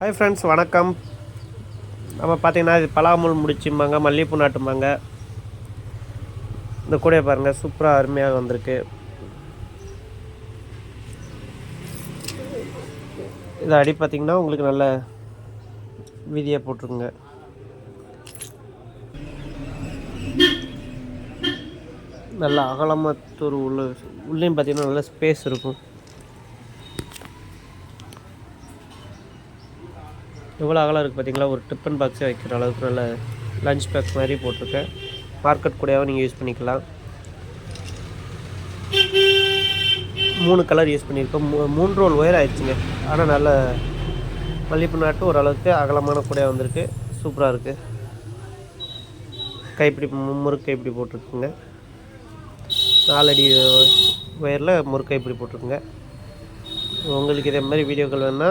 Hi friends, வணக்கம். நம்ம பார்த்தீங்கன்னா இது பலாமுல் முடிச்சும்பாங்க, மல்லிகைப்பூ நாட்டும்பாங்க. இந்த கூடையை பாருங்கள், சூப்பராக அருமையாக வந்திருக்கு. இதை அடி பார்த்திங்கன்னா உங்களுக்கு நல்ல வீதியாக போட்டிருக்குங்க. நல்ல அகலமத்தூர் உள்ளேயும் பார்த்திங்கன்னா நல்ல ஸ்பேஸ் இருக்கும். எவ்வளோ அகலம் இருக்குது பார்த்தீங்களா? ஒரு டிஃபன் பாக்ஸே வைக்கிற அளவுக்கு நல்ல லஞ்ச் பேக் மாதிரி போட்டிருக்கேன். மார்க்கெட் கூடயாகவும் நீங்கள் யூஸ் பண்ணிக்கலாம். 3 கலர் யூஸ் பண்ணியிருக்கோம். 3 ரோல் ஒயர் ஆயிடுச்சுங்க. ஆனால் நல்ல மல்லிகைப்பூ நாட்டு ஓரளவுக்கு அகலமான கூடையாக வந்திருக்கு. சூப்பராக இருக்குது. கைப்பிடி முறுக்கு கைப்பிடி போட்டிருக்குங்க. 4 அடி ஒயரில் முறுக்கு கைப்பிடி போட்டிருக்குங்க. உங்களுக்கு இதே மாதிரி வீடியோக்கள் வேணுன்னா,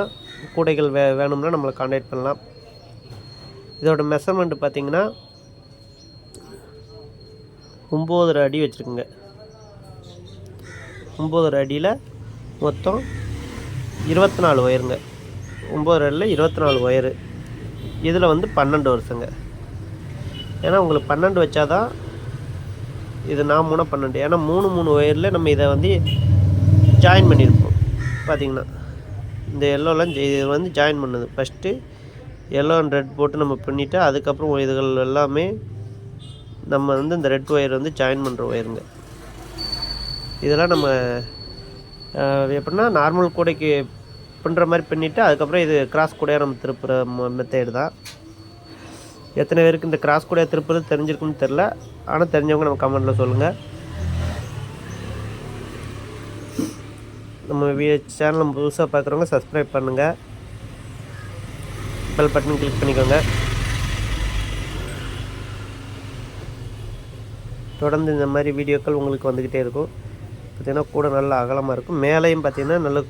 கூடைகள் வேணும்னா நம்மளை கான்டாக்ட் பண்ணலாம். இதோட மெஷர்மெண்ட்டு பார்த்திங்கன்னா 9.5 அடி வச்சுருக்குங்க. 9.5 அடியில் மொத்தம் 24 ஒயருங்க. 9.5 அடியில் 24 ஒயரு. இதில் 12 வருஷங்க. ஏன்னா உங்களுக்கு 12 வச்சாதான் இது 4 12. ஏன்னா 3 ஒயரில் நம்ம இதை ஜாயின் பண்ணியிருப்போம். பார்த்திங்கன்னா இந்த எல்லோலாம் இது ஜாயின் பண்ணுது. ஃபஸ்ட்டு எல்லோ அண்ட் ரெட் போட்டு நம்ம பண்ணிவிட்டு அதுக்கப்புறம் இதுகள் எல்லாமே நம்ம இந்த ரெட் ஒயர் ஜாயின் பண்ணுற ஒயருங்க. இதெல்லாம் நம்ம எப்படின்னா நார்மல் கூடைக்கு பண்ணுற மாதிரி பண்ணிவிட்டு அதுக்கப்புறம் இது கிராஸ் கூடையாக நம்ம திருப்புற மெத்தேடு தான். எத்தனை பேருக்கு இந்த கிராஸ் கூடையாக திருப்புறது தெரிஞ்சிருக்குன்னு தெரில. ஆனால் தெரிஞ்சவங்க நம்ம கமெண்ட்டில் சொல்லுங்கள். நம்ம சேனலை புதுசாக பார்க்குறவங்க சப்ஸ்கிரைப் பண்ணுங்கள். பெல் பட்டன் கிளிக் பண்ணிக்கோங்க. தொடர்ந்து இந்த மாதிரி வீடியோக்கள் உங்களுக்கு வந்துக்கிட்டே இருக்கும். பார்த்திங்கன்னா கூட நல்லா அகலமாக இருக்கும். மேலேயும் பார்த்திங்கன்னா நல்ல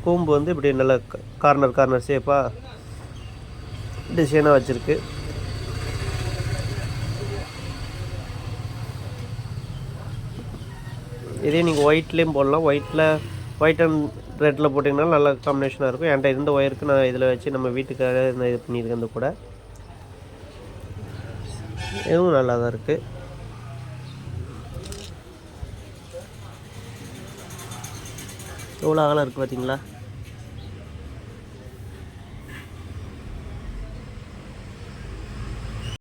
கூம்பு இப்படி நல்ல கார்னர் ஷேப்பாக டிசைனாக வச்சுருக்கு. இதே நீங்கள் ஒயிட்லேயும் போடலாம். ஒயிட் அண்ட் ரெட்டில் போட்டிங்கன்னா நல்ல காம்பினேஷனாக இருக்கும். என்கிட்ட இருந்த ஒயருக்கு நான் இதில் வச்சு நம்ம வீட்டுக்காக நான் இது பண்ணியிருக்கேன். இந்த கூட இதுவும் நல்லா தான் இருக்குது. எவ்வளோ அகலம் இருக்குது பார்த்தீங்களா?